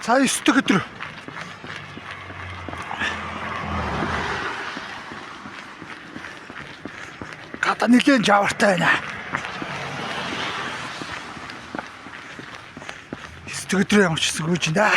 За 9 дэх өдөр. Гадаа нэлээд жавартай байна. 9 дэх өдөр ямар ч гэсэн гүйж байна.